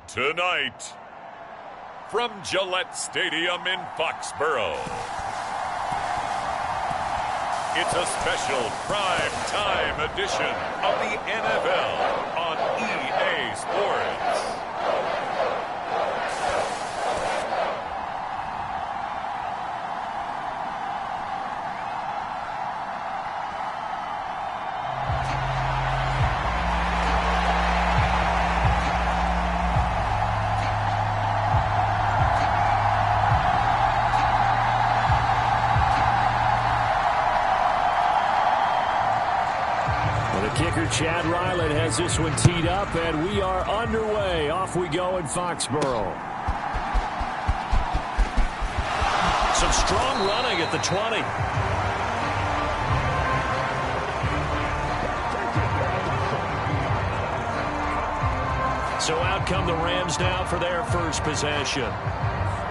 Tonight, from Gillette Stadium in Foxborough, it's a special prime time edition of the NFL on EA Sports. Chad Ryland has this one teed up, and we are underway. Off we go in Foxborough. Some strong running at the 20. So out come the Rams now for their first possession.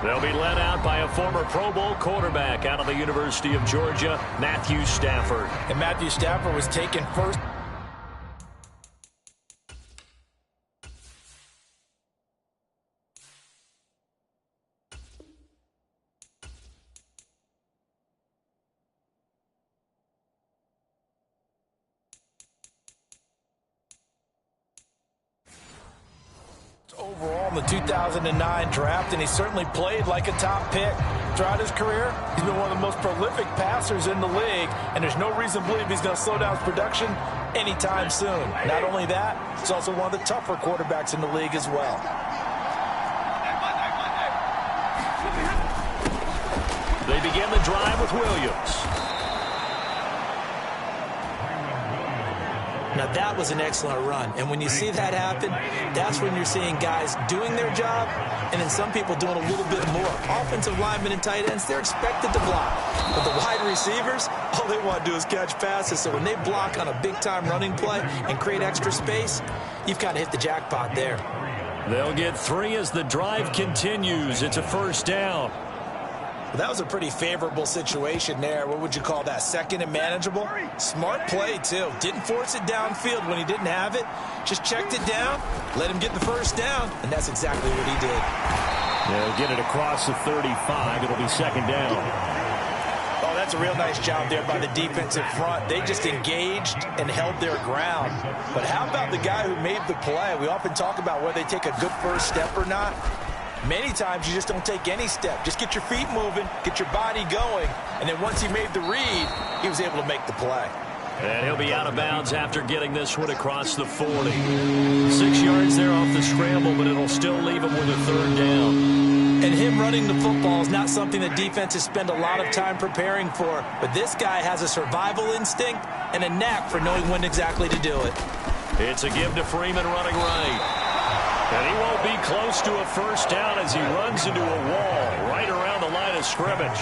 They'll be led out by a former Pro Bowl quarterback out of the University of Georgia, Matthew Stafford. And Matthew Stafford was taken first. Overall in the 2009 draft, and he certainly played like a top pick throughout his career. He's been one of the most prolific passers in the league, and there's no reason to believe he's going to slow down his production anytime soon. Not only that, he's also one of the tougher quarterbacks in the league as well. They begin the drive with Williams. Now, that was an excellent run. And when you see that happen, that's when you're seeing guys doing their job and then some people doing a little bit more. Offensive linemen and tight ends, they're expected to block. But the wide receivers, all they want to do is catch passes. So when they block on a big-time running play and create extra space, you've kind of hit the jackpot there. They'll get 3 as the drive continues. It's a first down. Well, that was a pretty favorable situation there. What would you call that? Second and manageable? Smart play, too. Didn't force it downfield when he didn't have it. Just checked it down, let him get the first down, and that's exactly what he did. They'll get it across the 35. It'll be second down. Oh, that's a real nice job there by the defensive front. They just engaged and held their ground. But how about the guy who made the play? We often talk about whether they take a good first step or not. Many times you just don't take any step. Just get your feet moving, get your body going, and then once he made the read, he was able to make the play. And he'll be out of bounds after getting this one across the 40. 6 yards there off the scramble, but it'll still leave him with a third down. And him running the football is not something that defenses spend a lot of time preparing for, but this guy has a survival instinct and a knack for knowing when exactly to do it. It's a give to Freeman running right. And he won't be close to a first down as he runs into a wall right around the line of scrimmage.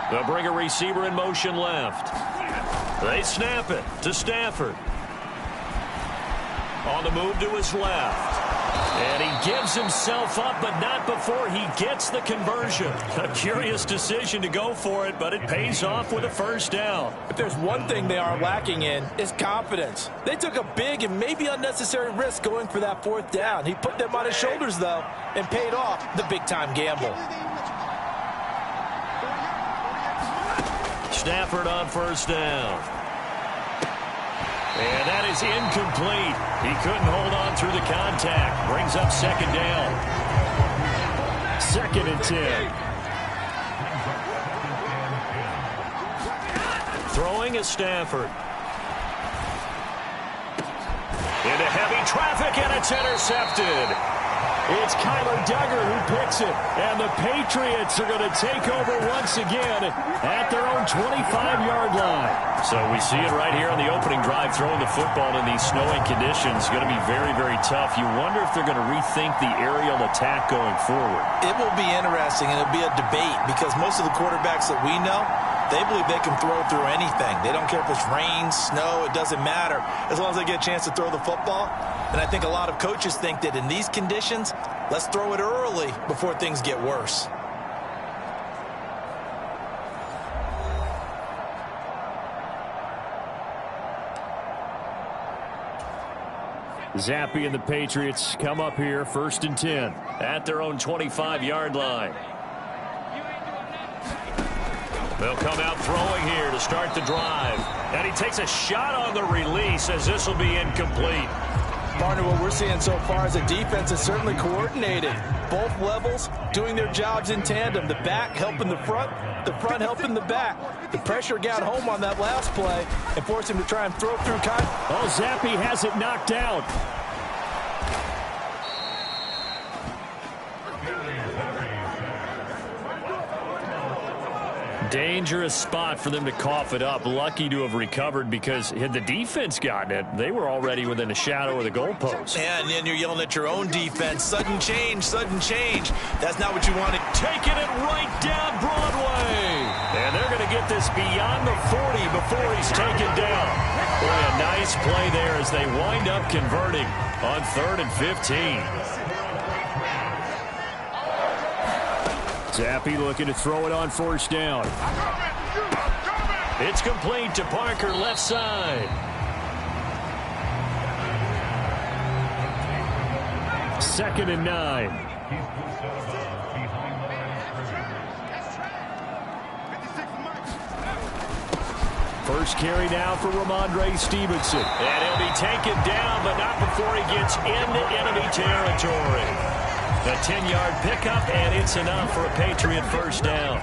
They'll bring a receiver in motion left. They snap it to Stafford. On the move to his left. And he gives himself up, but not before he gets the conversion. A curious decision to go for it, but it pays off with a first down. If there's one thing they are lacking in, it's confidence. They took a big and maybe unnecessary risk going for that fourth down. He put them on his shoulders, though, and paid off the big-time gamble. Stafford on first down. And that is incomplete. He couldn't hold on through the contact. Brings up second down. 2nd and 10. Throwing is Stafford. Into heavy traffic, and it's intercepted. It's Kyler Duggar who picks it, and the Patriots are going to take over once again at their own 25-yard line. So we see it right here on the opening drive, throwing the football in these snowing conditions. Going to be very, very tough. You wonder if they're going to rethink the aerial attack going forward. It will be interesting, and it'll be a debate, because most of the quarterbacks that we know, they believe they can throw through anything. They don't care if it's rain, snow, it doesn't matter. As long as they get a chance to throw the football. And I think a lot of coaches think that in these conditions, Let's throw it early before things get worse. Zappe and the Patriots come up here 1st and 10 at their own 25-yard line. They'll come out throwing here to start the drive. And he takes a shot on the release as this will be incomplete. Partner, what we're seeing so far is a defense is certainly coordinated. Both levels doing their jobs in tandem. The back helping the front helping the back. The pressure got home on that last play and forced him to try and throw through contact. Oh, Zappe has it knocked out. Dangerous spot for them to cough it up. Lucky to have recovered, because had the defense gotten it, they were already within a shadow of the goalpost. Yeah, and then you're yelling at your own defense. Sudden change, sudden change. That's not what you wanted. Taking it right down Broadway. And they're going to get this beyond the 40 before he's taken down. Boy, a nice play there as they wind up converting on 3rd and 15. Zappe looking to throw it on 1st down. It's complete to Parker, left side. 2nd and 9. First carry now for Ramondre Stevenson. And he'll be taken down, but not before he gets into enemy territory. A 10-yard pickup, and it's enough for a Patriot 1st down.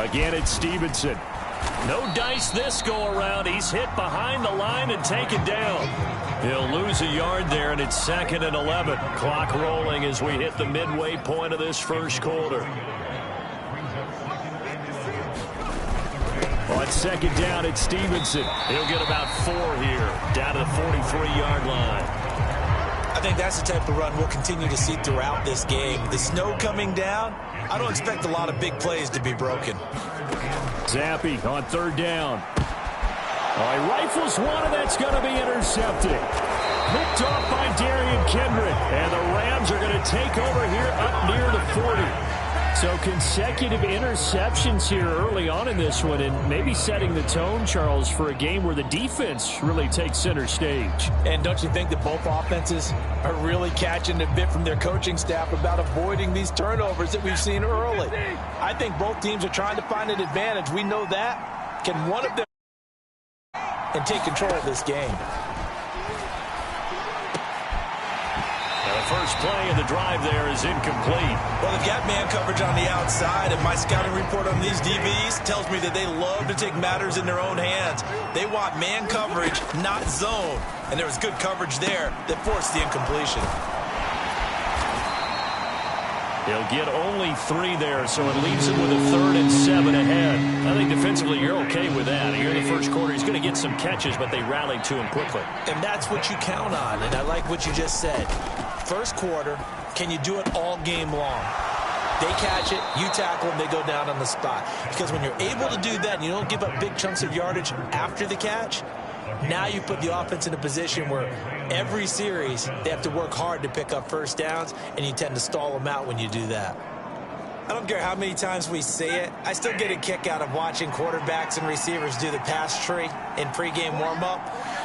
Again, it's Stevenson. No dice this go-around. He's hit behind the line and taken down. He'll lose a yard there, and it's 2nd and 11. Clock rolling as we hit the midway point of this 1st quarter. On 2nd down, it's Stevenson. He'll get about 4 here, down to the 43-yard line. I think that's the type of run we'll continue to see throughout this game. The snow coming down, I don't expect a lot of big plays to be broken. Zappe on 3rd down. Oh, he rifles one, and that's going to be intercepted. Picked off by Darian Kendrick. And the Rams are going to take over here up near the 40. So consecutive interceptions here early on in this one, and maybe setting the tone, Charles, for a game where the defense really takes center stage. And don't you think that both offenses are really catching a bit from their coaching staff about avoiding these turnovers that we've seen early? I think both teams are trying to find an advantage. We know that. Can one of them and take control of this game? The first play of the drive there is incomplete. Well, they've got man coverage on the outside, and my scouting report on these DBs tells me that they love to take matters in their own hands. They want man coverage, not zone. And there was good coverage there that forced the incompletion. He'll get only 3 there, so it leaves him with a 3rd and 7 ahead. I think defensively you're okay with that. Here in the 1st quarter, he's going to get some catches, but they rallied to him quickly. And that's what you count on, and I like what you just said. 1st quarter, can you do it all game long? They catch it, you tackle them, they go down on the spot. Because when you're able to do that and you don't give up big chunks of yardage after the catch, now you put the offense in a position where every series they have to work hard to pick up 1st downs, and you tend to stall them out when you do that. I don't care how many times we say it, I still get a kick out of watching quarterbacks and receivers do the pass tree in pregame warm-up.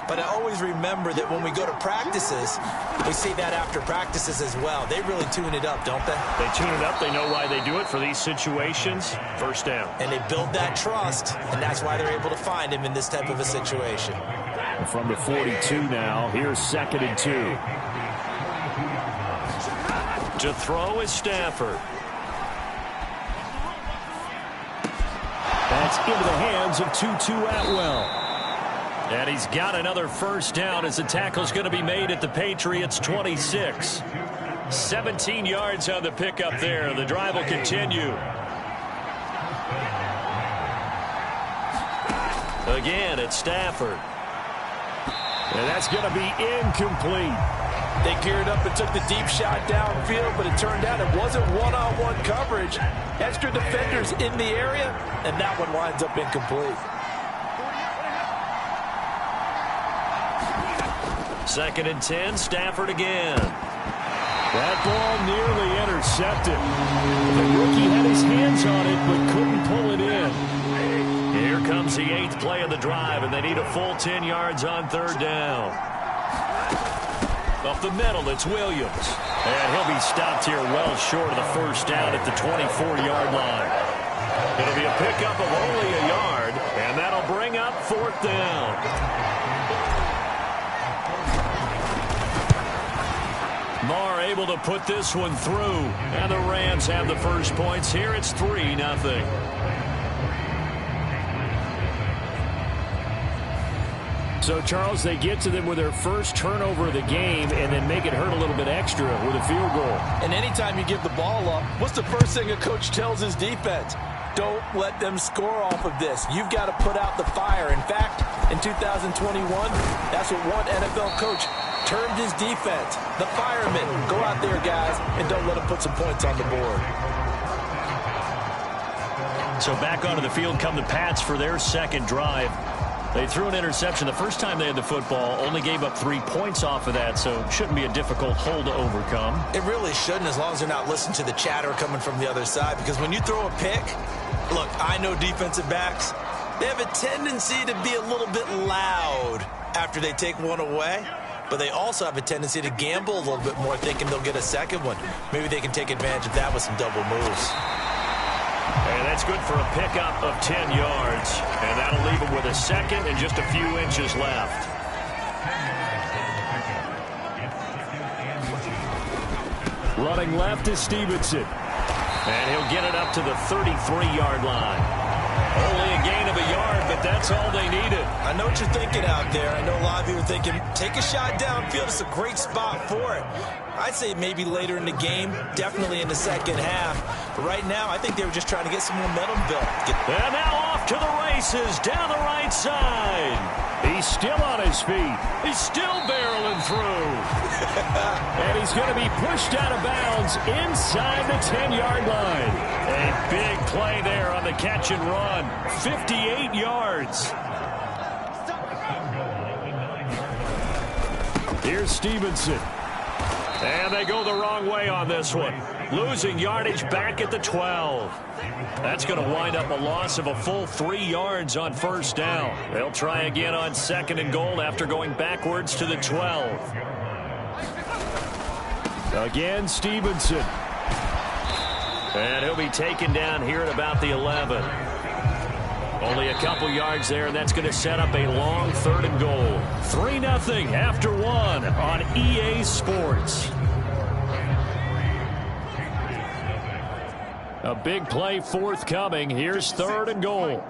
But I always remember that when we go to practices, we see that after practices as well. They really tune it up, don't they? They tune it up. They know why they do it for these situations. 1st down. And they build that trust, and that's why they're able to find him in this type of a situation. From the 42 now, here's 2nd and 2. To throw is Stafford. That's into the hands of Tutu Atwell. And he's got another 1st down as the tackle's going to be made at the Patriots' 26. 17 yards on the pickup there. The drive will continue. Again, it's Stafford. And that's going to be incomplete. They geared up and took the deep shot downfield, but it turned out it wasn't one-on-one coverage. Extra defenders in the area, and that one winds up incomplete. 2nd and 10, Stafford again. That ball nearly intercepted. The rookie had his hands on it but couldn't pull it in. Here comes the 8th play of the drive, and they need a full 10 yards on 3rd down. Up the middle, it's Williams. And he'll be stopped here well short of the 1st down at the 24-yard line. It'll be a pickup of only a yard, and that'll bring up 4th down. Marr able to put this one through, and the Rams have the first points here. It's 3-0. So, Charles, they get to them with their first turnover of the game and then make it hurt a little bit extra with a field goal. And anytime you give the ball up, what's the first thing a coach tells his defense? Don't let them score off of this. You've got to put out the fire. In fact, in 2021, that's what one NFL coach termed his defense. The firemen. Go out there, guys, and don't let them put some points on the board. So back onto the field come the Pats for their second drive. They threw an interception the first time they had the football, only gave up 3 points off of that, so shouldn't be a difficult hole to overcome. It really shouldn't, as long as they're not listening to the chatter coming from the other side, because when you throw a pick, look, I know defensive backs, they have a tendency to be a little bit loud after they take one away, but they also have a tendency to gamble a little bit more, thinking they'll get a second one. Maybe they can take advantage of that with some double moves. And that's good for a pickup of 10 yards. And that'll leave him with a second and just a few inches left. Running left is Stevenson. And he'll get it up to the 33-yard line. Only a gain of a yard, but that's all they needed. I know what you're thinking out there. I know a lot of you are thinking, take a shot downfield. It's a great spot for it. I'd say maybe later in the game, definitely in the second half. But right now, I think they were just trying to get some momentum built. And now off to the races down the right side. He's still on his feet. He's still barreling through. And he's going to be pushed out of bounds inside the 10-yard line. A big play there on the catch and run. 58 yards. Here's Stevenson. And they go the wrong way on this one. Losing yardage back at the 12. That's going to wind up a loss of a full 3 yards on 1st down. They'll try again on 2nd and goal after going backwards to the 12. Again, Stevenson. And he'll be taken down here at about the 11. Only a couple yards there, and that's going to set up a long 3rd and goal. 3-0 after 1 on EA Sports. A big play forthcoming. Here's 3rd and goal.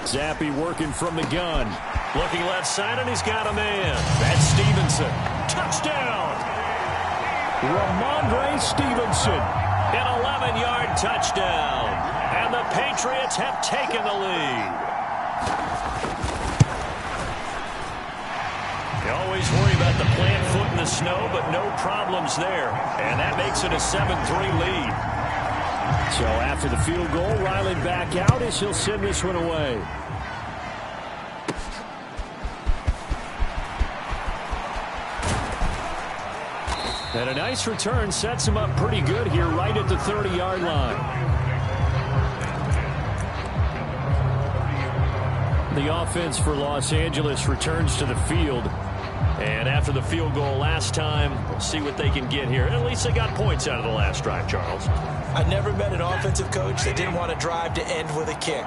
Zappi working from the gun. Looking left side, and he's got a man. That's Stevenson. Touchdown! Ramondre Stevenson. An 11-yard touchdown. And the Patriots have taken the lead. You always worry about the plant foot in the snow, but no problems there. And that makes it a 7-3 lead. So after the field goal, Riley back out as he'll send this one away. And a nice return sets him up pretty good here right at the 30-yard line. The offense for Los Angeles returns to the field. And after the field goal last time, we'll see what they can get here. At least they got points out of the last drive, Charles. I never met an offensive coach that didn't want to drive to end with a kick.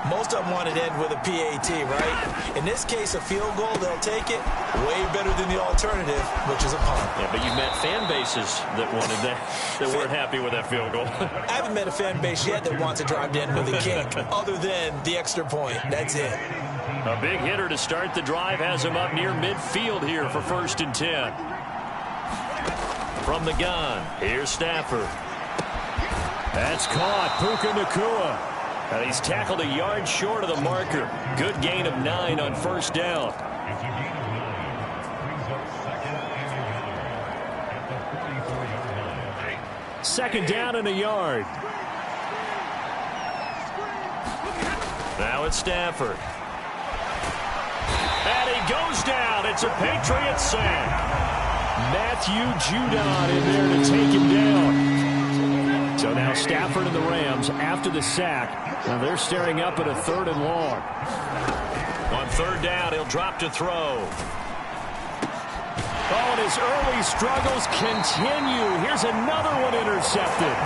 Most of them wanted to end with a PAT, right? In this case, a field goal, they'll take it. Way better than the alternative, which is a punt. Yeah, but you met fan bases that wanted that weren't happy with that field goal. I haven't met a fan base yet that wants to drive to end with a kick, other than the extra point. That's it. A big hitter to start the drive has him up near midfield here for 1st and 10. From the gun, here's Stafford. That's caught. Puka Nacua. And he's tackled a yard short of the marker. Good gain of 9 on 1st down. Second down and a yard. Now it's Stafford. And he goes down. It's a Patriots sack. Matthew Judon in there to take him down. So now Stafford and the Rams after the sack. Now they're staring up at a 3rd and long. On 3rd down, he'll drop to throw. Oh, and his early struggles continue. Here's another one intercepted.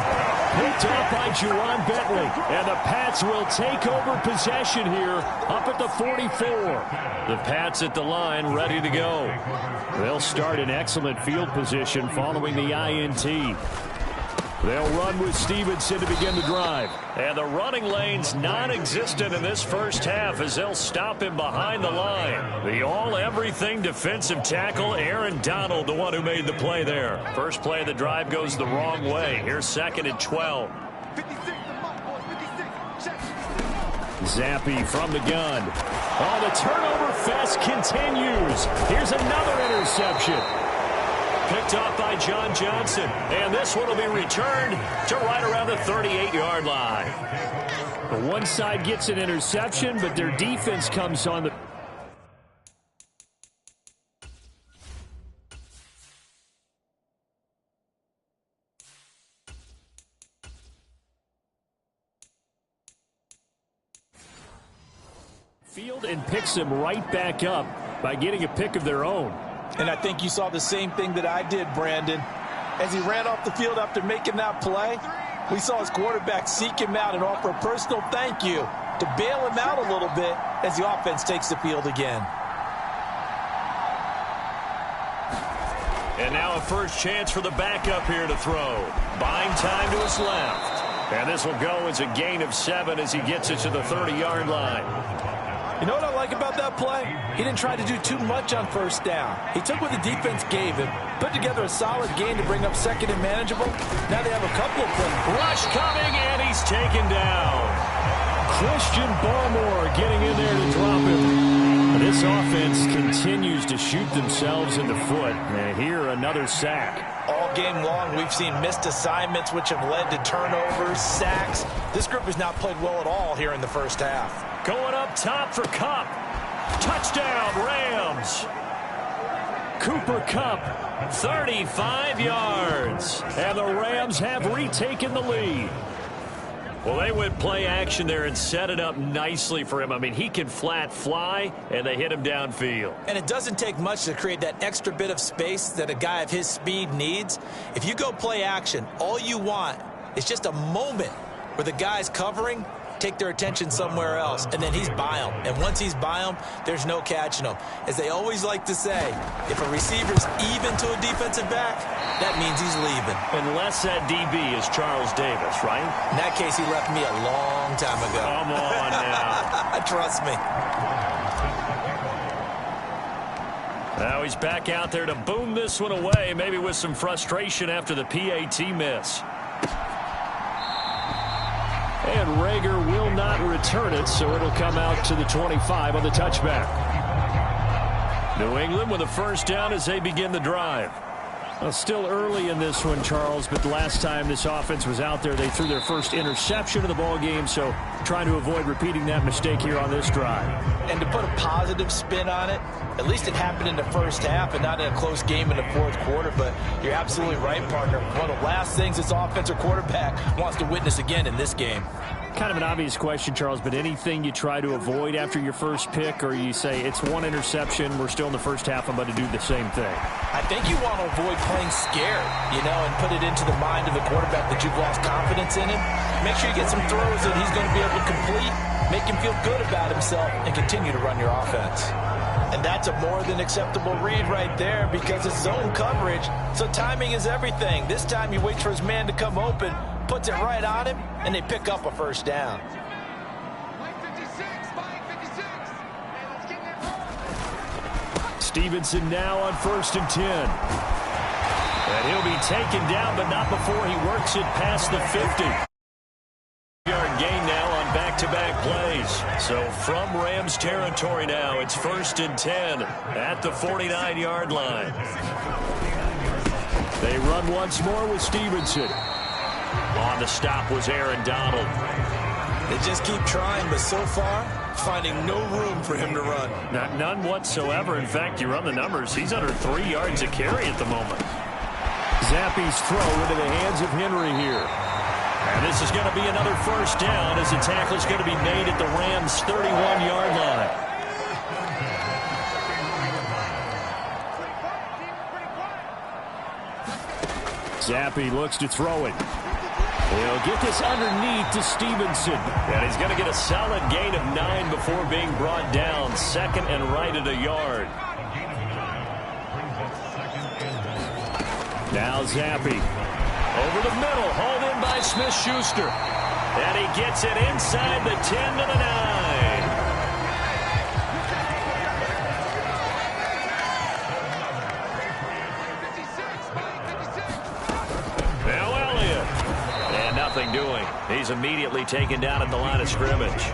Picked up by Juwan Bentley. And the Pats will take over possession here up at the 44. The Pats at the line ready to go. They'll start in excellent field position following the INT. They'll run with Stevenson to begin the drive. And the running lane's non-existent in this first half as they'll stop him behind the line. The all-everything defensive tackle, Aaron Donald, the one who made the play there. First play of the drive goes the wrong way. Here's 2nd and 12. Zappi from the gun. Oh, the turnover fest continues. Here's another interception. Picked off by John Johnson. And this one will be returned to right around the 38-yard line. The one side gets an interception, but their defense comes on the... field and picks him right back up by getting a pick of their own. And I think you saw the same thing that I did, Brandon. As he ran off the field after making that play, we saw his quarterback seek him out and offer a personal thank you to bail him out a little bit as the offense takes the field again. And now a first chance for the backup here to throw. Buying time to his left. And this will go as a gain of 7 as he gets it to the 30-yard line. You know what I like about that play? He didn't try to do too much on first down. He took what the defense gave him, put together a solid gain to bring up 2nd and manageable. Now they have a couple of plays. Rush coming, and he's taken down. Christian Barmore getting in there to drop him. This offense continues to shoot themselves in the foot. And here, another sack. All game long, we've seen missed assignments, which have led to turnovers, sacks. This group has not played well at all here in the first half. Going up top for Kupp. Touchdown, Rams. Cooper Kupp, 35 yards. And the Rams have retaken the lead. Well, they went play action there and set it up nicely for him. I mean, he can flat fly, and they hit him downfield. And it doesn't take much to create that extra bit of space that a guy of his speed needs. If you go play action, all you want is just a moment where the guy's covering, take their attention somewhere else, and then he's by him. And once he's by him, there's no catching him. As they always like to say, if a receiver's even to a defensive back, that means he's leaving. Unless that DB is Charles Davis, right? In that case, he left me a long time ago. Come on now. Trust me. Now he's back out there to boom this one away, maybe with some frustration after the PAT miss. And Rager will not return it, so it'll come out to the 25 on the touchback. New England with a first down as they begin the drive. Well, still early in this one, Charles, but the last time this offense was out there, they threw their first interception of the ball game, so trying to avoid repeating that mistake here on this drive. And to put a positive spin on it, at least it happened in the first half and not in a close game in the fourth quarter, but you're absolutely right, partner. One of the last things this offensive quarterback wants to witness again in this game. Kind of an obvious question, Charles, but anything you try to avoid after your first pick, or you say it's one interception, we're still in the first half, I'm about to do the same thing? I think you want to avoid playing scared, and put it into the mind of the quarterback that you've lost confidence in him. Make sure you get some throws that he's going to be able to complete, make him feel good about himself, and continue to run your offense. And that's a more than acceptable read right there because it's zone coverage, so timing is everything. This time he waits for his man to come open, puts it right on him, and they pick up a first down. Stevenson now on 1st and 10. And he'll be taken down, but not before he works it past the 50-yard gain now on back-to-back plays. So from Rams territory now, it's 1st and 10 at the 49-yard line. They run once more with Stevenson. On the stop was Aaron Donald. They just keep trying, but so far, finding no room for him to run. None whatsoever. In fact, you run the numbers. He's under 3 yards a carry at the moment. Zappe's throw into the hands of Henry here. And this is going to be another first down as the tackle is going to be made at the Rams' 31-yard line. Zappe looks to throw it. He'll get this underneath to Stevenson. And he's going to get a solid gain of 9 before being brought down. Second and right at a yard. Now Zappe. Over the middle, hauled in by Smith-Schuster. And he gets it inside the 10 to the 9. Now Elliott. And nothing doing. He's immediately taken down at the line of scrimmage.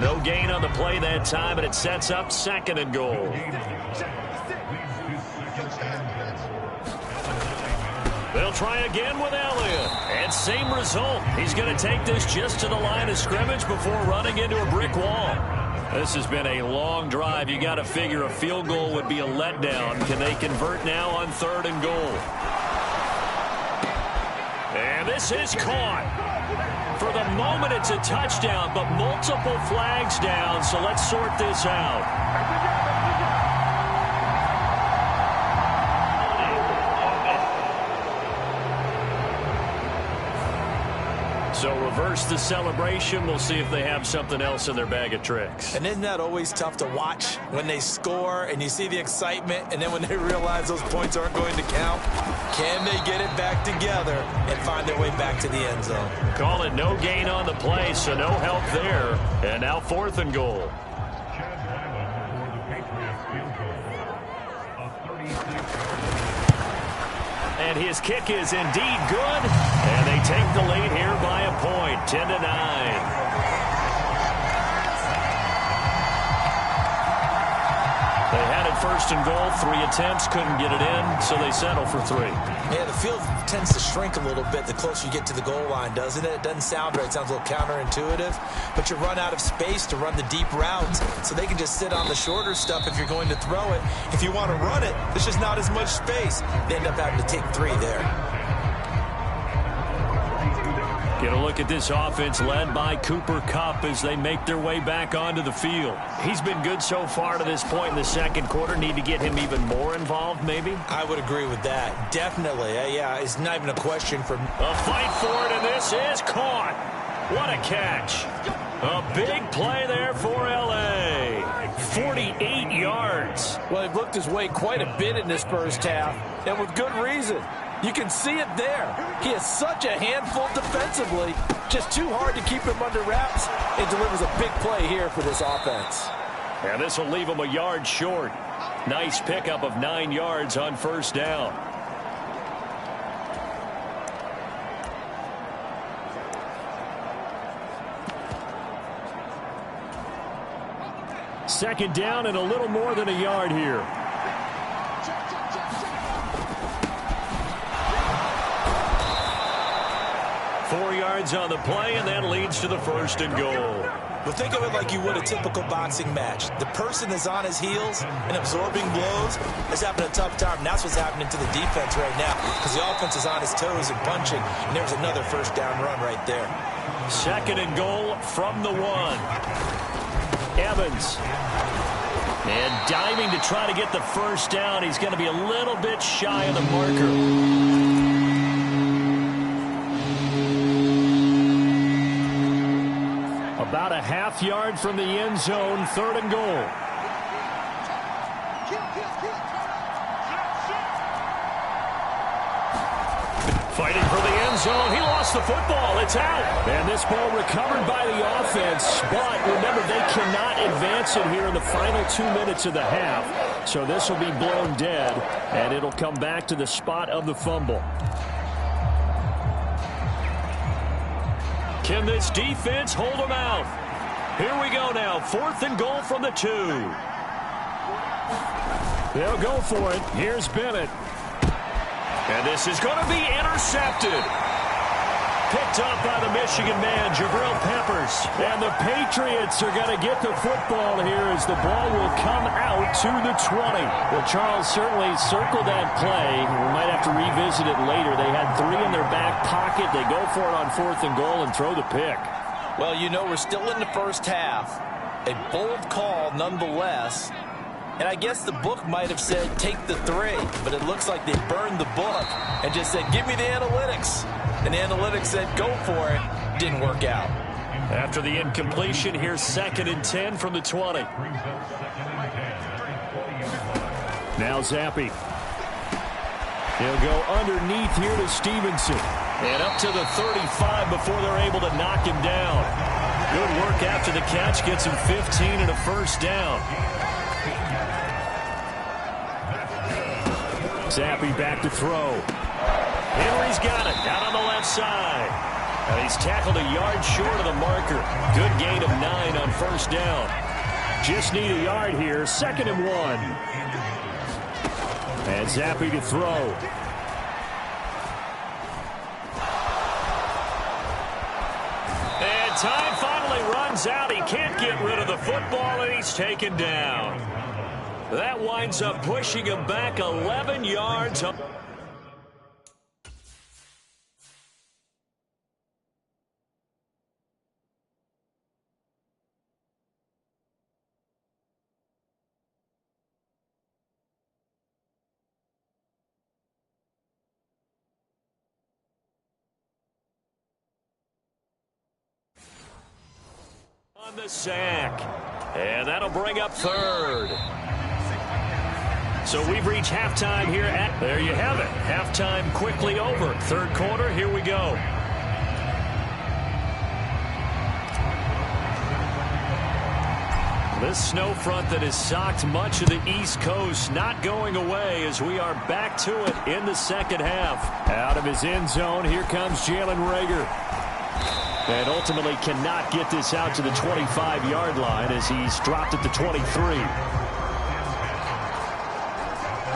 No gain on the play that time, and it sets up second and goal. They'll try again with Elliott. And same result. He's going to take this just to the line of scrimmage before running into a brick wall. This has been a long drive. You got to figure a field goal would be a letdown. Can they convert now on 3rd and goal? And this is caught. For the moment, it's a touchdown, but multiple flags down, so let's sort this out. So reverse the celebration. We'll see if they have something else in their bag of tricks. And isn't that always tough to watch when they score and you see the excitement, and then when they realize those points aren't going to count? Can they get it back together and find their way back to the end zone? Call it no gain on the play, so no help there. And now 4th and goal. And his kick is indeed good. And they take the lead here by a point, 10 to 9. They had it 1st and goal, 3 attempts, couldn't get it in, so they settle for 3. Yeah, the field tends to shrink a little bit the closer you get to the goal line, doesn't it? It doesn't sound right. It sounds a little counterintuitive, but you run out of space to run the deep routes, so they can just sit on the shorter stuff if you're going to throw it. If you want to run it, there's just not as much space. They end up having to take 3 there. Get a look at this offense led by Cooper Kupp as they make their way back onto the field. He's been good so far to this point in the second quarter. Need to get him even more involved, maybe? I would agree with that. Definitely. Yeah, it's not even a question for... A fight for it, and this is caught. What a catch. A big play there for L.A. 48 yards. Well, he looked his way quite a bit in this first half, and with good reason. You can see it there. He is such a handful defensively. Just too hard to keep him under wraps. It delivers a big play here for this offense. And this will leave him a yard short. Nice pickup of 9 yards on 1st down. Second down and a little more than a yard here. On the play, and that leads to the 1st and goal. But think of it like you would a typical boxing match. The person is on his heels and absorbing blows is having a tough time. And that's what's happening to the defense right now, because the offense is on his toes and punching. And there's another 1st down run right there. 2nd and goal from the 1. Evans. And diving to try to get the 1st down. He's going to be a little bit shy of the marker. About a half yard from the end zone, 3rd and goal. Fighting for the end zone. He lost the football. It's out. And this ball recovered by the offense. But remember, they cannot advance it here in the final 2 minutes of the half. So this will be blown dead, and it'll come back to the spot of the fumble. Can this defense hold them out? Here we go now. 4th and goal from the 2. They'll go for it. Here's Bennett. And this is going to be intercepted. picked up by the Michigan man, Jabril Peppers. And the Patriots are going to get the football here as the ball will come out to the 20. Well, Charles certainly circled that play. We might have to revisit it later. They had 3 in their back pocket. They go for it on 4th and goal and throw the pick. Well, you know, we're still in the first half. A bold call nonetheless. And I guess the book might have said take the 3, but it looks like they burned the book and just said, give me the analytics. And the analytics said, go for it. Didn't work out. After the incompletion, here's 2nd and 10 from the 20. Now Zappi. He'll go underneath here to Stevenson. And up to the 35 before they're able to knock him down. Good work after the catch. Gets him 15 and a first down. Zappi back to throw. Henry's got it. Out on the left side. And he's tackled a yard short of the marker. Good gain of 9 on first down. Just need a yard here. 2nd and 1. And Zappi to throw. And time finally runs out. He can't get rid of the football, and he's taken down. That winds up pushing him back 11 yards. On the sack. And that'll bring up 3rd. So we've reached halftime here at... There you have it. Halftime quickly over. 3rd quarter, here we go. This snow front that has socked much of the East Coast not going away as we are back to it in the 2nd half. Out of his end zone, here comes Jalen Reagor. And ultimately cannot get this out to the 25-yard line as he's dropped at the 23.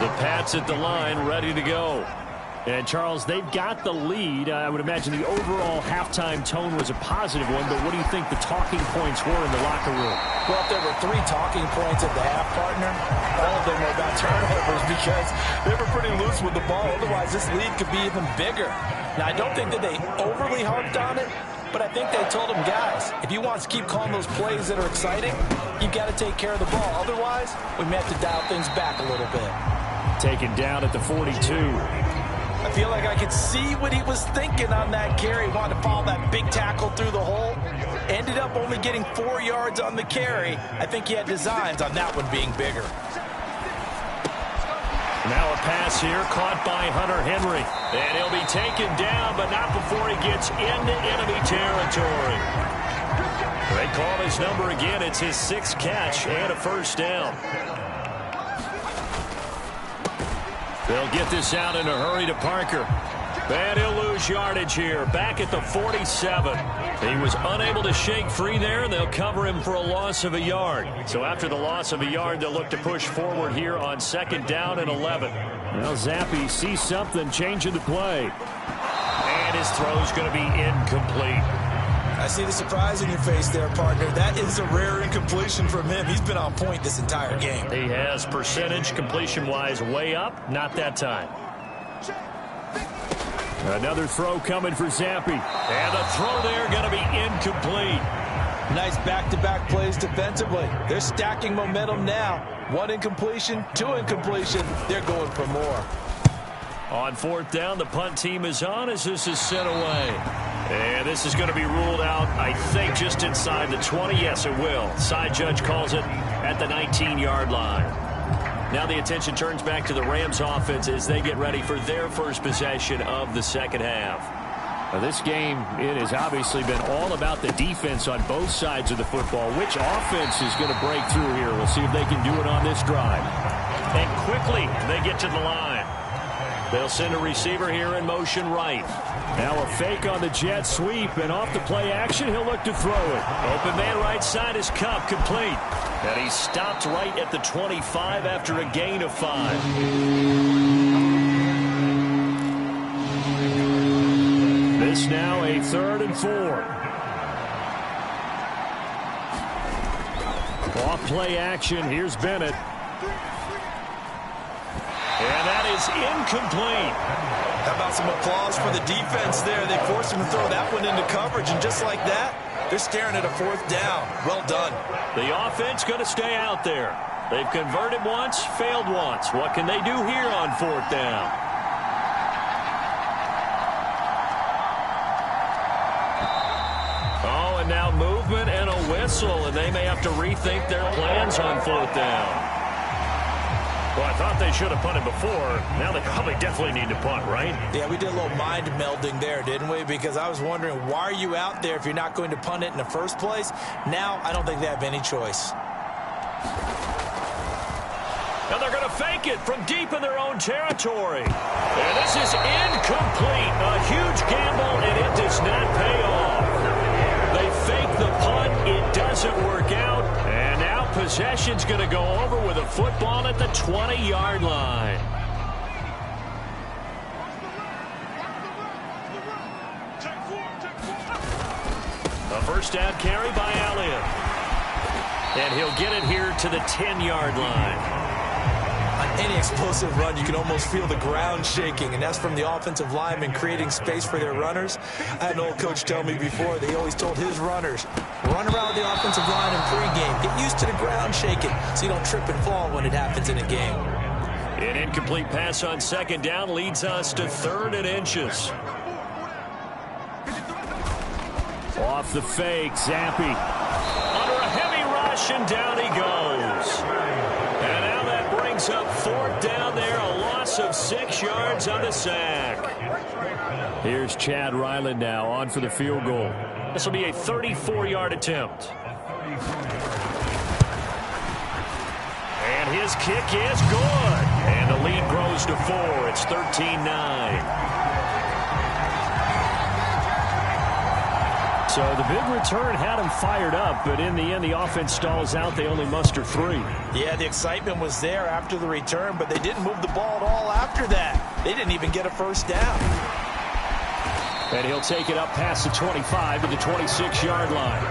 The Pats at the line, ready to go. And, Charles, they've got the lead. I would imagine the overall halftime tone was a positive one, but what do you think the talking points were in the locker room? Well, if there were 3 talking points at the half, partner, all of them were about turnovers because they were pretty loose with the ball. Otherwise, this lead could be even bigger. Now, I don't think that they overly harped on it, but I think they told them, guys, if you want to keep calling those plays that are exciting, you've got to take care of the ball. Otherwise, we may have to dial things back a little bit. Taken down at the 42. I feel like I could see what he was thinking on that carry. Wanted to follow that big tackle through the hole. Ended up only getting 4 yards on the carry. I think he had designs on that one being bigger. Now a pass here caught by Hunter Henry. And he'll be taken down, but not before he gets into enemy territory. They call his number again. It's his 6th catch and a first down. They'll get this out in a hurry to Parker. And he'll lose yardage here. Back at the 47. He was unable to shake free there, and they'll cover him for a loss of a yard. So after the loss of a yard, they'll look to push forward here on 2nd down and 11. Well, Zappi sees something changing the play. And his throw's going to be incomplete. I see the surprise in your face there, partner. That is a rare incompletion from him. He's been on point this entire game. He has percentage completion-wise way up. Not that time. Another throw coming for Zappi. And the throw there going to be incomplete. Nice back-to-back plays defensively. They're stacking momentum now. 1 incompletion, 2 incompletion. They're going for more. On 4th down, the punt team is on as this is sent away. And this is going to be ruled out, I think, just inside the 20. Yes, it will. Side judge calls it at the 19-yard line. Now the attention turns back to the Rams offense as they get ready for their first possession of the 2nd half. Now this game, it has obviously been all about the defense on both sides of the football. Which offense is going to break through here? We'll see if they can do it on this drive. And quickly, they get to the line. They'll send a receiver here in motion right. Now a fake on the jet sweep, and off the play action, he'll look to throw it. Open man right side is Cup, complete. And he stopped right at the 25 after a gain of 5. This now a 3rd and 4. Off play action. Here's Bennett. And that is incomplete. How about some applause for the defense there? They forced him to throw that one into coverage, and just like that, they're staring at a 4th down. Well done. The offense going to stay out there. They've converted once, failed once. What can they do here on 4th down? Oh, and now movement and a whistle, and they may have to rethink their plans on 4th down. Well, I thought they should have punted before. Now they probably definitely need to punt, right? Yeah, we did a little mind melding there, didn't we? Because I was wondering, why are you out there if you're not going to punt it in the first place? Now, I don't think they have any choice. Now they're going to fake it from deep in their own territory. And this is incomplete. A huge gamble, and it does not pay off. They fake the punt. It doesn't work out. And now possession's going to go over with a football at the 20-yard line. A first down carry by Elliott. And he'll get it here to the 10-yard line. On any explosive run, you can almost feel the ground shaking, and that's from the offensive linemen creating space for their runners. I had an old coach tell me before, they always told his runners, run around with the offensive line in pregame. Get used to the ground shaking so you don't trip and fall when it happens in a game. An incomplete pass on 2nd down leads us to 3rd and inches. Off the fake, Zappi. Under a heavy rush, and down he goes. And now that brings up 4th down there, a loss of 6 yards on the sack. Here's Chad Ryland now on for the field goal. This will be a 34-yard attempt. And his kick is good. And the lead grows to 4. It's 13-9. So the big return had him fired up, but in the end, the offense stalls out. They only muster 3. Yeah, the excitement was there after the return, but they didn't move the ball at all after that. They didn't even get a first down. And he'll take it up past the 25 to the 26-yard line.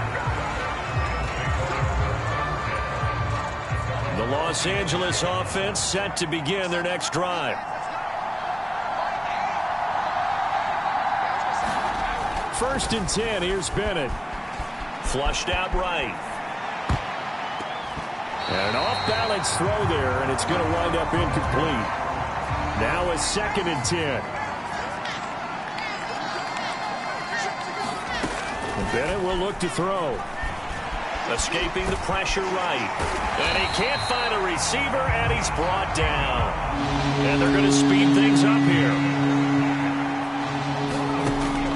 The Los Angeles offense set to begin their next drive. First and 10, here's Bennett. Flushed out right. And an off-balance throw there, and it's going to wind up incomplete. Now a 2nd and 10. And Bennett will look to throw. Escaping the pressure right. And he can't find a receiver, and he's brought down. And they're going to speed things up here.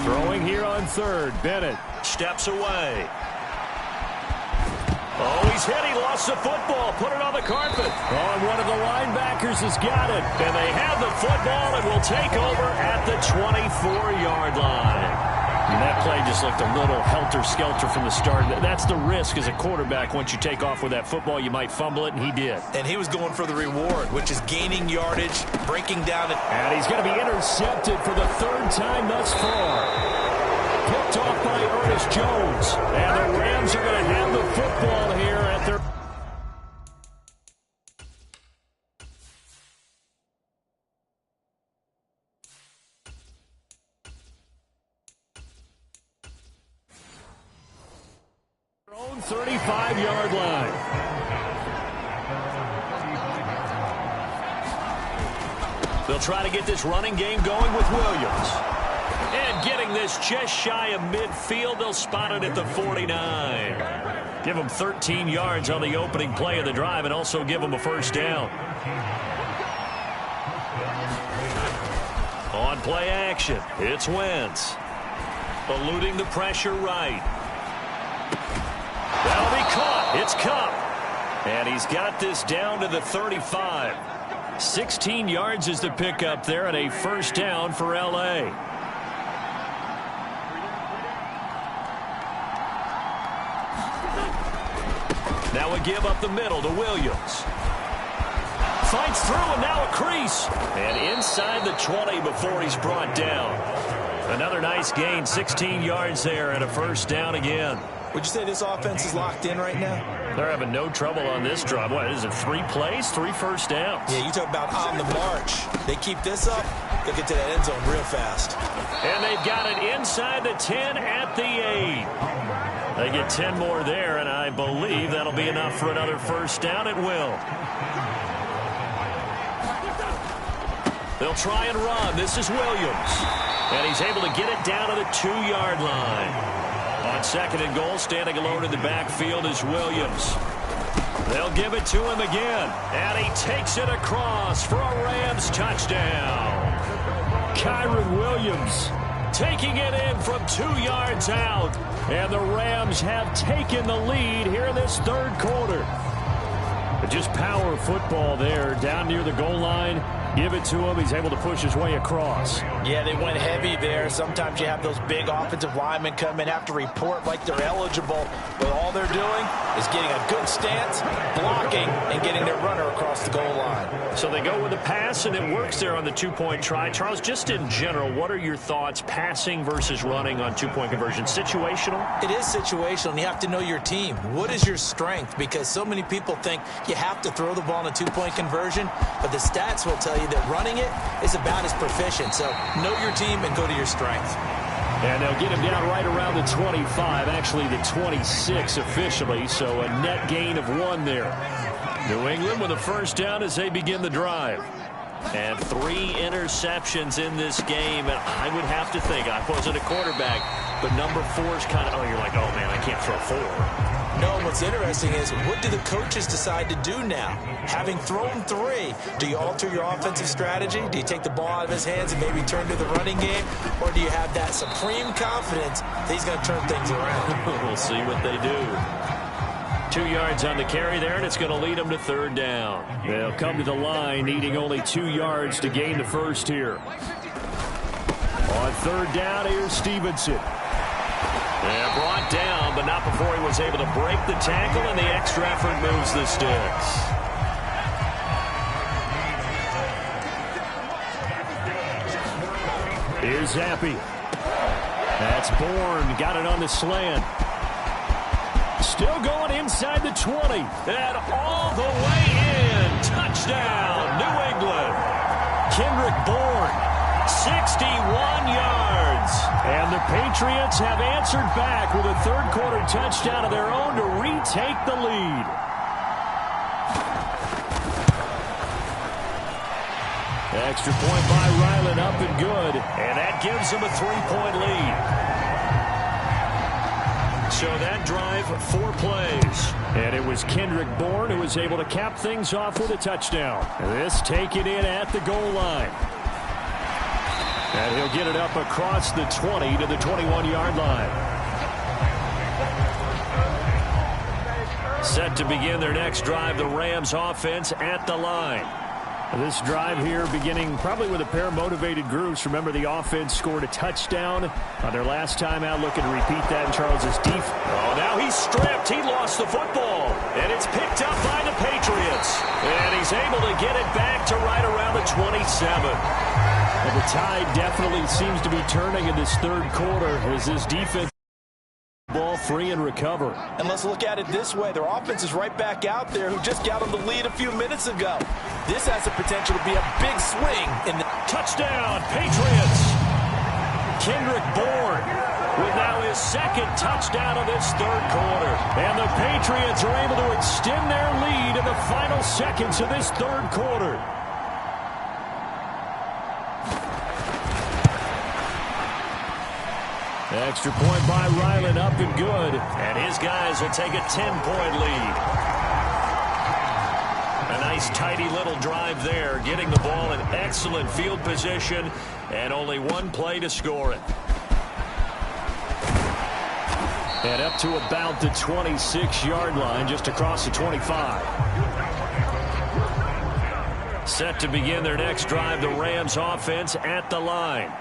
Throwing here on 3rd. Bennett steps away. Oh, he's hit. He lost the football. Put it on the carpet. Oh, and one of the linebackers has got it. And they have the football and will take over at the 24-yard line. And that play just looked a little helter-skelter from the start. That's the risk as a quarterback. Once you take off with that football, you might fumble it, and he did. And he was going for the reward, which is gaining yardage, breaking down it. And he's going to be intercepted for the 3rd time thus far. Picked off by Ernest Jones. And the Rams are going to have the football here at their... own 35-yard line. They'll try to get this running game going with Williams. And getting this just shy of midfield, they'll spot it at the 49. Give them 13 yards on the opening play of the drive and also give them a first down. On play action, it's Wentz. Eluding the pressure right. That'll be caught. It's Kupp. And he's got this down to the 35. 16 yards is the pickup there and a first down for L.A. Now we give up the middle to Williams. Fights through and now a crease. And inside the 20 before he's brought down. Another nice gain, 16 yards there and a first down again. Would you say this offense is locked in right now? They're having no trouble on this drive. What is it, 3 plays, 3 first downs? Yeah, you talk about on the march. They keep this up, they'll get to that end zone real fast. And they've got it inside the 10 at the 8. They get 10 more there, and I believe that'll be enough for another first down. It will. They'll try and run. This is Williams. And he's able to get it down to the 2-yard line. On second and goal, standing alone in the backfield is Williams. They'll give it to him again. And he takes it across for a Rams touchdown. Kyron Williams taking it in from 2 yards out. And the Rams have taken the lead here in this third quarter. Just power football there down near the goal line. Give it to him. He's able to push his way across. Yeah, they went heavy there. Sometimes you have those big offensive linemen come in, have to report like they're eligible. But all they're doing is getting a good stance, blocking, and getting their runner across the goal line. So they go with the pass, and it works there on the 2-point try. Charles, just in general, what are your thoughts passing versus running on 2-point conversion? Situational? It is situational, and you have to know your team. What is your strength? Because so many people think you have to throw the ball in a 2-point conversion, but the stats will tell you that running it is about as proficient. So know your team and go to your strength. And they'll get him down right around the 25, actually the 26 officially, so a net gain of 1 there. New England with a first down as they begin the drive. And 3 interceptions in this game, and I would have to think, I wasn't a quarterback, but number 4 is kind of, oh, you're like, oh, man, I can't throw 4. No, what's interesting is, what do the coaches decide to do now? Having thrown 3, do you alter your offensive strategy? Do you take the ball out of his hands and maybe turn to the running game? Or do you have that supreme confidence that he's going to turn things around? We'll see what they do. 2 yards on the carry there, and it's going to lead them to third down. They'll come to the line, needing only 2 yards to gain the first here. On third down, here's Stevenson. And brought down, but not before he was able to break the tackle, and the extra effort moves the sticks. Here's Zappi. That's Bourne. Got it on the slant. Still going inside the 20. And all the way in. Touchdown, New England. Kendrick Bourne, 61 yards. And the Patriots have answered back with a third-quarter touchdown of their own to retake the lead. Extra point by Ryland, up and good. And that gives them a 3-point lead. So that drive, 4 plays. And it was Kendrick Bourne who was able to cap things off with a touchdown. This taken in at the goal line. And he'll get it up across the 20 to the 21-yard line. Set to begin their next drive, the Rams offense at the line. This drive here beginning probably with a pair of motivated groups. Remember, the offense scored a touchdown on their last time out. Looking to repeat that in Charles's defense. Oh, now he's stripped. He lost the football. And it's picked up by the Patriots. And he's able to get it back to right around the 27. Well, the tide definitely seems to be turning in this third quarter as this defense ball free and recover. And let's look at it this way. Their offense is right back out there who just got them the lead a few minutes ago. This has the potential to be a big swing in the touchdown, Patriots. Kendrick Bourne with now his 2nd touchdown of this third quarter. And the Patriots are able to extend their lead in the final seconds of this third quarter. Extra point by Ryland, up and good. And his guys will take a 10-point lead. A nice, tidy little drive there, getting the ball in excellent field position, and only 1 play to score it. And up to about the 26-yard line, just across the 25. Set to begin their next drive, the Rams offense at the line.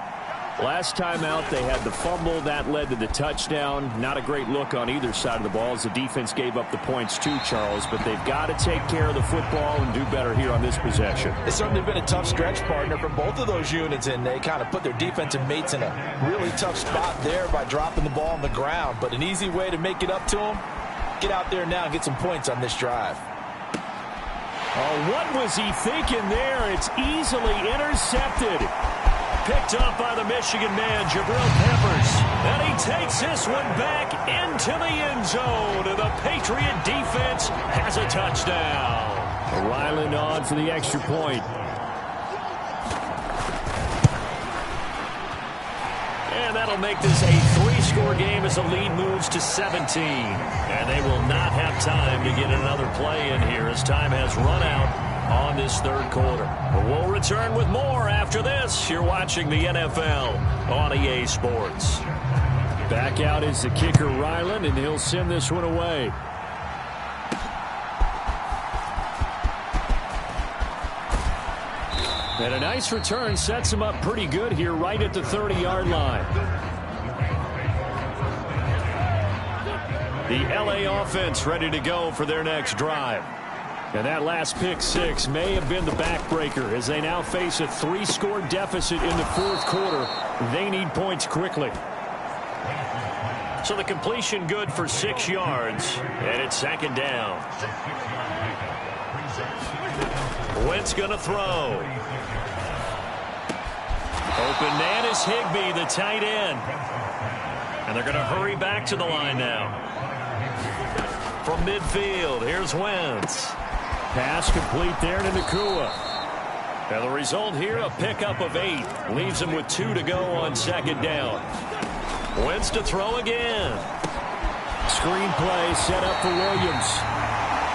Last time out, they had the fumble. That led to the touchdown. Not a great look on either side of the ball as the defense gave up the points too, Charles. But they've got to take care of the football and do better here on this possession. It's certainly been a tough stretch, partner, for both of those units, and they kind of put their defensive mates in a really tough spot there by dropping the ball on the ground. But an easy way to make it up to them, get out there now and get some points on this drive. Oh, what was he thinking there? It's easily intercepted. Picked up by the Michigan man, Jabril Peppers. And he takes this one back into the end zone. And the Patriot defense has a touchdown. Ryland on for the extra point. And that'll make this a 3-score game as the lead moves to 17. And they will not have time to get another play in here as time has run out on this third quarter. But we'll return with more after this. You're watching the NFL on EA Sports. Back out is the kicker, Ryland, and he'll send this one away. And a nice return sets him up pretty good here right at the 30-yard line. The LA offense ready to go for their next drive. And that last pick six may have been the backbreaker as they now face a 3-score deficit in the fourth quarter. They need points quickly. So the completion good for 6 yards, and it's second down. Wentz going to throw. Open man is Higbee, the tight end. And they're going to hurry back to the line now. From midfield, here's Wentz. Pass complete there to Nakua. And the result here, a pickup of 8. Leaves him with 2 to go on second down. Wentz to throw again. Screen play set up for Williams.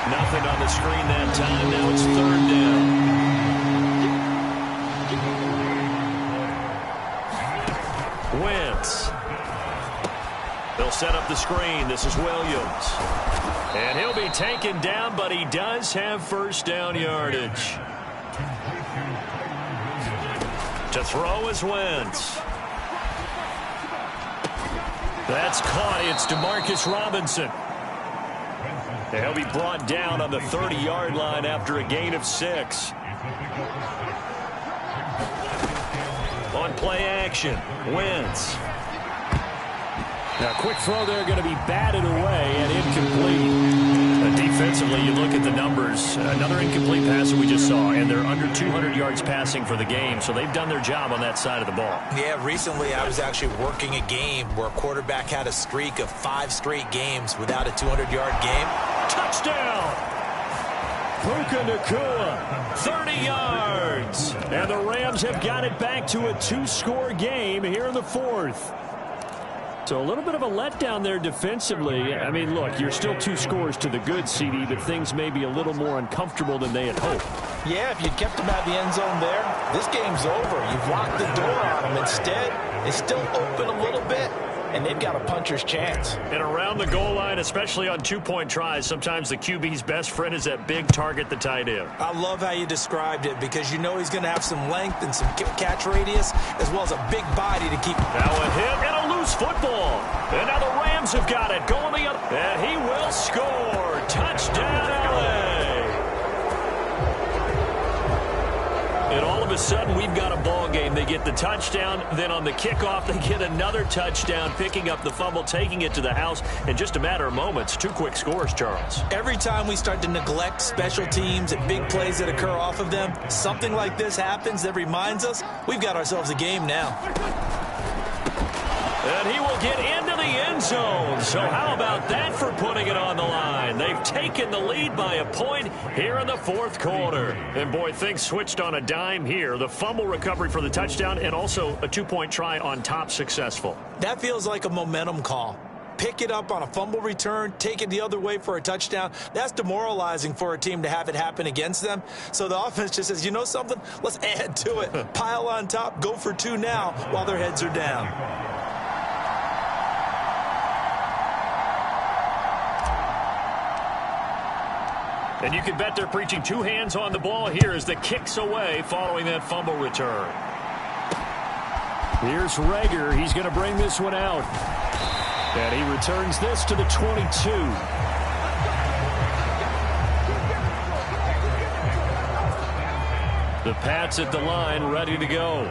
Nothing on the screen that time. Now it's third down. Wentz. They'll set up the screen. This is Williams. And he'll be taken down, but he does have first down yardage. To throw is Wentz. That's caught. It's DeMarcus Robinson. And he'll be brought down on the 30-yard line after a gain of 6. On play action, Wentz. Now, quick throw there, going to be batted away and incomplete. Defensively, you look at the numbers. Another incomplete pass that we just saw, and they're under 200 yards passing for the game, so they've done their job on that side of the ball. Yeah, recently I was actually working a game where a quarterback had a streak of 5 straight games without a 200-yard game. Touchdown! Puka Nakua, 30 yards. And the Rams have got it back to a 2-score game here in the fourth. So a little bit of a letdown there defensively. I mean, look, you're still 2 scores to the good, CD, but things may be a little more uncomfortable than they had hoped. Yeah, if you kept them out of the end zone there, this game's over. You've locked the door on them. Instead, it's still open a little bit, and they've got a puncher's chance. And around the goal line, especially on 2-point tries, sometimes the QB's best friend is that big target, the tight end. I love how you described it because you know he's going to have some length and some catch radius as well as a big body to keep. Now a hit and a loose football. And now the Rams have got it. Going the other. And he will score. Touchdown, LA. And all of a sudden, we've got a ball game. They get the touchdown. Then on the kickoff, they get another touchdown, picking up the fumble, taking it to the house in just a matter of moments. 2 quick scores, Charles. Every time we start to neglect special teams and big plays that occur off of them, something like this happens that reminds us we've got ourselves a game now. And he will get into the end zone. So how about that for putting it on the line? They've taken the lead by a point here in the fourth quarter. And, boy, things switched on a dime here. The fumble recovery for the touchdown and also a 2-point try on top successful. That feels like a momentum call. Pick it up on a fumble return, take it the other way for a touchdown. That's demoralizing for a team to have it happen against them. So the offense just says, you know something? Let's add to it. Pile on top, go for 2 now while their heads are down. And you can bet they're preaching 2 hands on the ball here as the kick's away following that fumble return. Here's Rager. He's going to bring this one out. And he returns this to the 22. The Pats at the line, ready to go.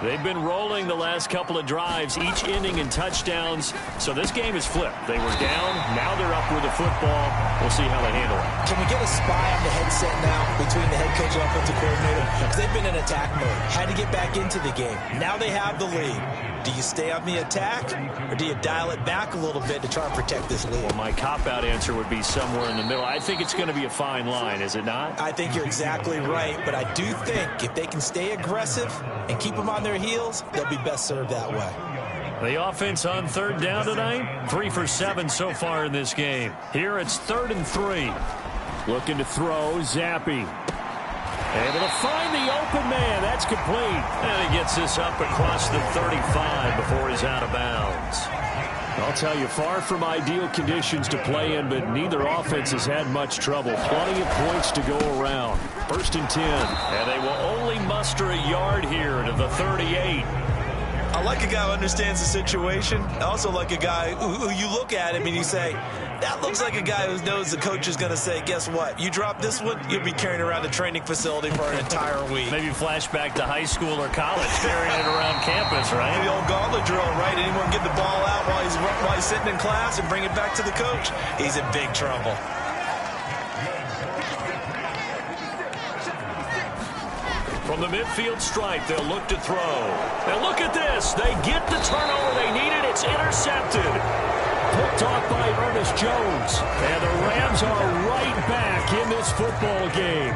They've been rolling the last couple of drives, each inning in touchdowns. So this game is flipped. They were down. Now they're up with the football. We'll see how they handle it. Can we get a spy on the headset now between the head coach and offensive coordinator? Because they've been in attack mode. Had to get back into the game. Now they have the lead. Do you stay on the attack, or do you dial it back a little bit to try and protect this lead? Well, my cop-out answer would be somewhere in the middle. I think it's going to be a fine line, is it not? I think you're exactly right, but I do think if they can stay aggressive and keep them on their heels, they'll be best served that way. The offense on third down tonight, 3 for 7 so far in this game. Here it's 3rd and 3. Looking to throw, Zappi. Able to find the open man. That's complete. And he gets this up across the 35 before he's out of bounds. I'll tell you, far from ideal conditions to play in, but neither offense has had much trouble. Plenty of points to go around. 1st and 10. And they will only muster a yard here to the 38. I like a guy who understands the situation. I also like a guy who you look at him and you say, that looks like a guy who knows the coach is going to say, guess what? You drop this one, you'll be carrying around the training facility for an entire week. Maybe flashback to high school or college, carrying it around campus, right? The old gauntlet drill, right? Anyone get the ball out while he's sitting in class and bring it back to the coach? He's in big trouble. From the midfield stripe, they'll look to throw. And look at this. They get the turnover they needed. It's intercepted. Picked off by Ernest Jones. And the Rams are right back in this football game.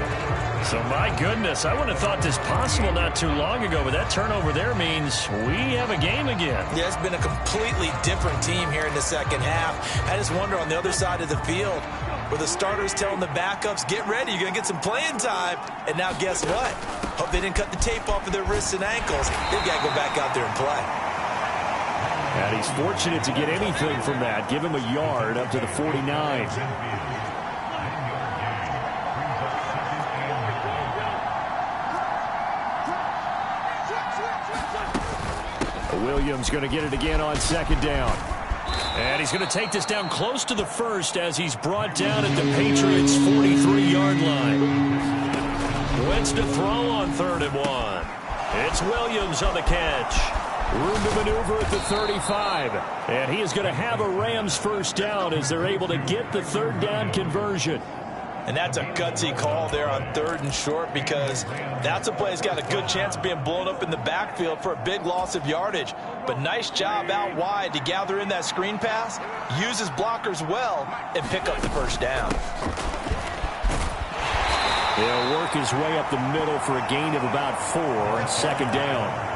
So, my goodness, I wouldn't have thought this possible not too long ago, but that turnover there means we have a game again. Yeah, it's been a completely different team here in the second half. I just wonder on the other side of the field, where the starters telling the backups, get ready, you're going to get some playing time. And now guess what? Hope they didn't cut the tape off of their wrists and ankles. They've got to go back out there and play. And he's fortunate to get anything from that. Give him a yard up to the 49. Williams going to get it again on 2nd down. And he's going to take this down close to the 1st as he's brought down at the Patriots' 43-yard line. Wentz to throw on 3rd and 1. It's Williams on the catch. Room to maneuver at the 35. And he is going to have a Rams 1st down as they're able to get the 3rd down conversion. And that's a gutsy call there on 3rd and short, because that's a play that's got a good chance of being blown up in the backfield for a big loss of yardage. But nice job out wide to gather in that screen pass, use his blockers well, and pick up the 1st down. He'll work his way up the middle for a gain of about 4 and 2nd down.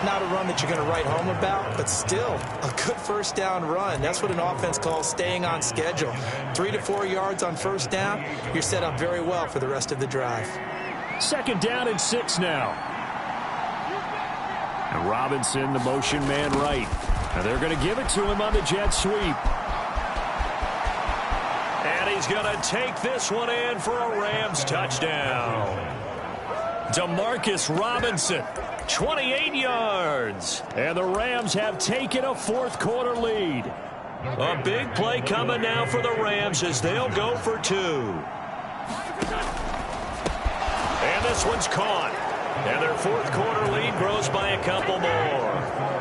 Not a run that you're going to write home about, but still a good 1st down run. That's what an offense calls staying on schedule. 3 to 4 yards on 1st down, you're set up very well for the rest of the drive. 2nd down and 6 now. And Robinson, the motion man right. And they're going to give it to him on the jet sweep. And he's going to take this one in for a Rams touchdown. Demarcus Robinson, 28 yards. And the Rams have taken a 4th quarter lead. A big play coming now for the Rams as they'll go for 2. And this one's caught. And their 4th quarter lead grows by a couple more.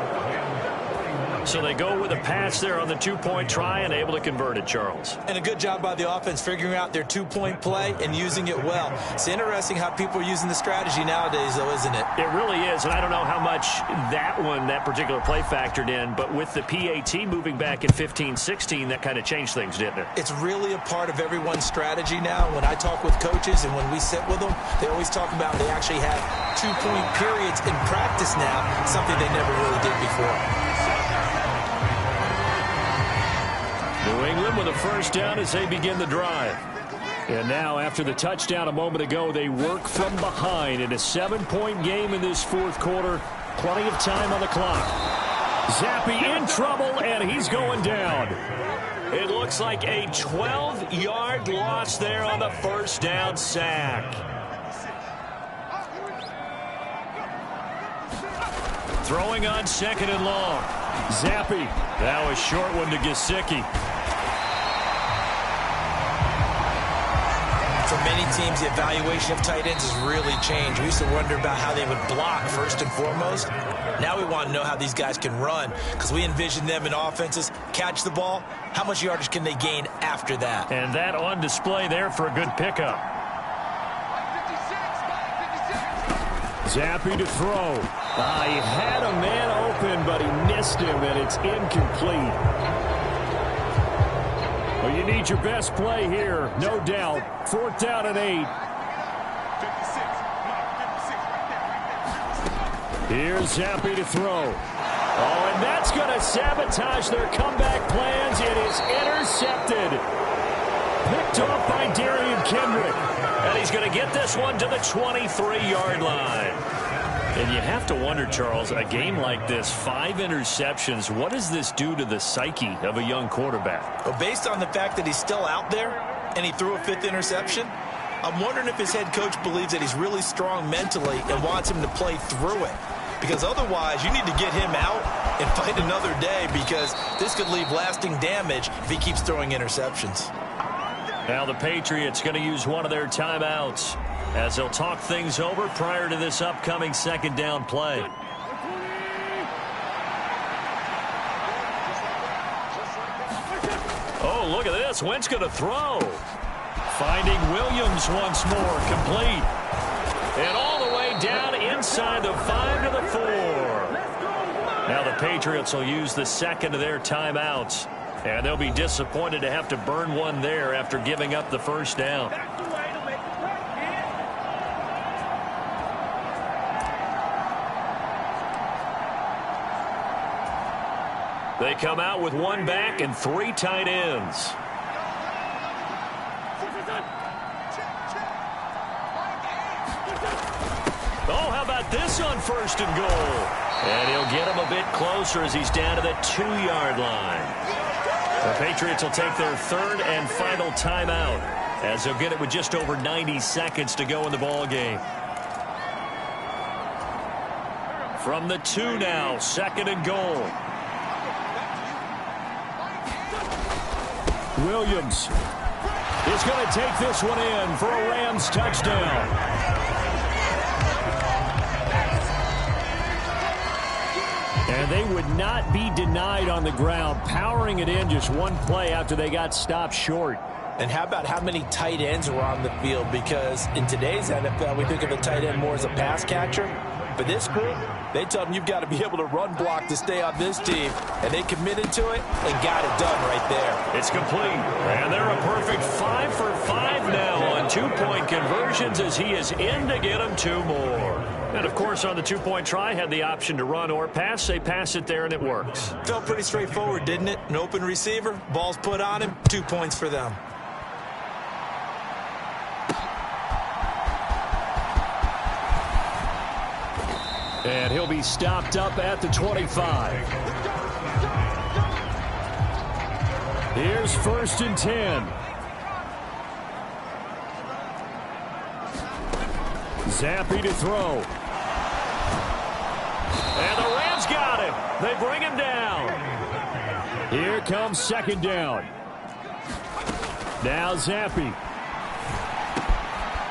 So they go with a pass there on the 2-point try and able to convert it, Charles. And a good job by the offense figuring out their 2-point play and using it well. It's interesting how people are using the strategy nowadays, though, isn't it? It really is, and I don't know how much that particular play factored in, but with the PAT moving back in 15-16, that kind of changed things, didn't it? It's really a part of everyone's strategy now. When I talk with coaches and when we sit with them, they always talk about they actually have 2-point periods in practice now, something they never really did before. New England with a 1st down as they begin the drive. And now, after the touchdown a moment ago, they work from behind in a 7-point game in this 4th quarter. Plenty of time on the clock. Zappi in trouble, and he's going down. It looks like a 12-yard loss there on the 1st down sack. Throwing on 2nd and long. Zappi. Now a short one to Gesicki. For many teams, the evaluation of tight ends has really changed. We used to wonder about how they would block first and foremost. Now we want to know how these guys can run, because we envision them in offenses catch the ball. How much yardage can they gain after that? And that on display there for a good pickup. Zappi to throw. He had a man open, but he missed him, and it's incomplete. Well, you need your best play here, no doubt. 4th down and 8. Here's Zappi to throw. And that's going to sabotage their comeback plans. It is intercepted. Picked off by Darian Kendrick. And he's going to get this one to the 23-yard line. And you have to wonder, Charles, a game like this, 5 interceptions, what does this do to the psyche of a young quarterback? Well, based on the fact that he's still out there and he threw a 5th interception, I'm wondering if his head coach believes that he's really strong mentally and wants him to play through it. Because otherwise, you need to get him out and fight another day, because this could leave lasting damage if he keeps throwing interceptions. Now the Patriots going to use one of their timeouts as they'll talk things over prior to this upcoming 2nd down play. Oh, look at this. Wentz going to throw. Finding Williams once more. Complete. And all the way down inside the 5 to the 4. Now the Patriots will use the 2nd of their timeouts. And they'll be disappointed to have to burn one there after giving up the 1st down. They come out with 1 back and 3 tight ends. Oh, how about this on 1st and goal? And he'll get him a bit closer as he's down to the 2-yard line. The Patriots will take their 3rd and final timeout as they'll get it with just over 90 seconds to go in the ball game. From the 2 now, 2nd and goal. Williams is going to take this one in for a Rams touchdown. And they would not be denied on the ground, powering it in just one play after they got stopped short. And how about how many tight ends are on the field? Because in today's NFL, we think of a tight end more as a pass catcher. For this group, they tell them you've got to be able to run block to stay on this team. And they committed to it and got it done right there. It's complete. And they're a perfect 5 for 5 now on 2-point conversions as he is in to get them 2 more. And, of course, on the 2-point try, had the option to run or pass. They pass it there, and it works. Felt pretty straightforward, didn't it? An open receiver, ball's put on him, 2 points for them. And he'll be stopped up at the 25. Here's 1st and 10. Zappi to throw. And the Rams got him. They bring him down. Here comes 2nd down. Now Zappi.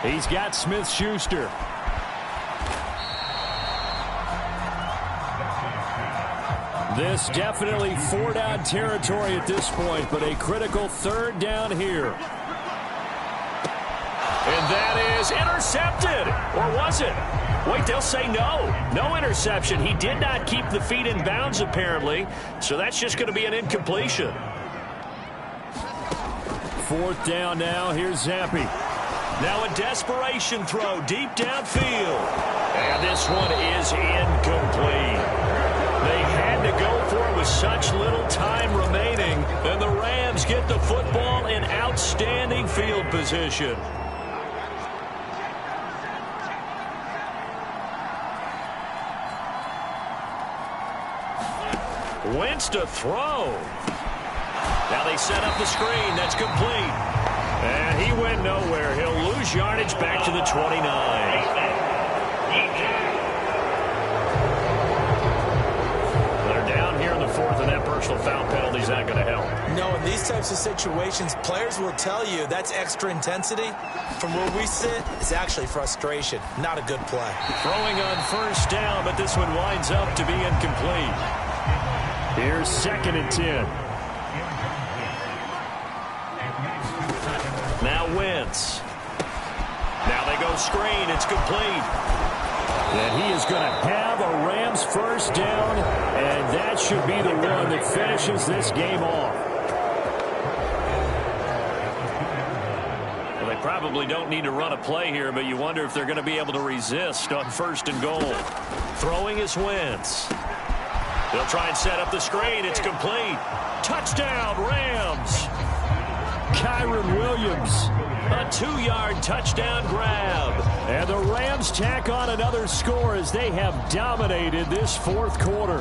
He's got Smith-Schuster. This definitely 4-down territory at this point, but a critical 3rd down here. And that is intercepted. Or was it? Wait, they'll say no. No interception. He did not keep the feet in bounds, apparently. So that's just going to be an incompletion. 4th down now. Here's Zappi. Now a desperation throw deep downfield. And this one is incomplete. They had to go for it with such little time remaining. And the Rams get the football in outstanding field position. Wentz to throw. Now they set up the screen. That's complete. And he went nowhere. He'll lose yardage back to the 29. these types of situations, players will tell you that's extra intensity. From where we sit, it's actually frustration. Not a good play. Throwing on first down, but this one winds up to be incomplete. Here's 2nd and 10. Now Wentz. Now they go screen. It's complete. And he is going to have a Rams first down, and that should be the one that finishes this game off. Well, they probably don't need to run a play here, but you wonder if they're going to be able to resist on 1st and goal. Throwing is Wentz. They'll try and set up the screen. It's complete. Touchdown, Rams. Kyron Williams, a 2-yard touchdown grab. And the Rams tack on another score as they have dominated this 4th quarter.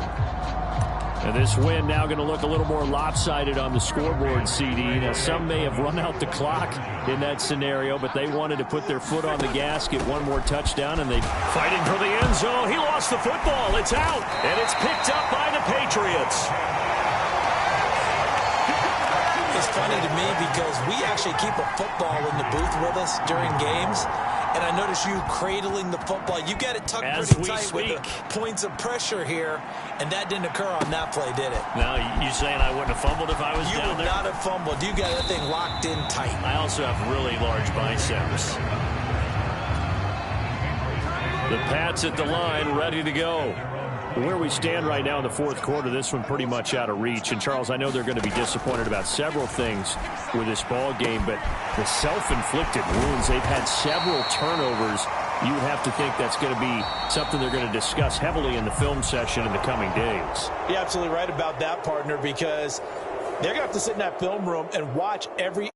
And this win now going to look a little more lopsided on the scoreboard, CD. Now, some may have run out the clock in that scenario, but they wanted to put their foot on the gas, get one more touchdown, and they fighting for the end zone. He lost the football. It's out, and it's picked up by the Patriots. It's funny to me because we actually keep a football in the booth with us during games, and I notice you cradling the football. You got it tucked pretty tight with the points of pressure here, and that didn't occur on that play, did it? Now, you saying I wouldn't have fumbled if I was down there? You would not have fumbled. You got that thing locked in tight. I also have really large biceps. The Pats at the line, ready to go. Where we stand right now in the 4th quarter, this one pretty much out of reach. And, Charles, I know they're going to be disappointed about several things with this ball game, but the self-inflicted wounds, they've had several turnovers. You would have to think that's going to be something they're going to discuss heavily in the film session in the coming days. You're absolutely right about that, partner, because they're going to have to sit in that film room and watch every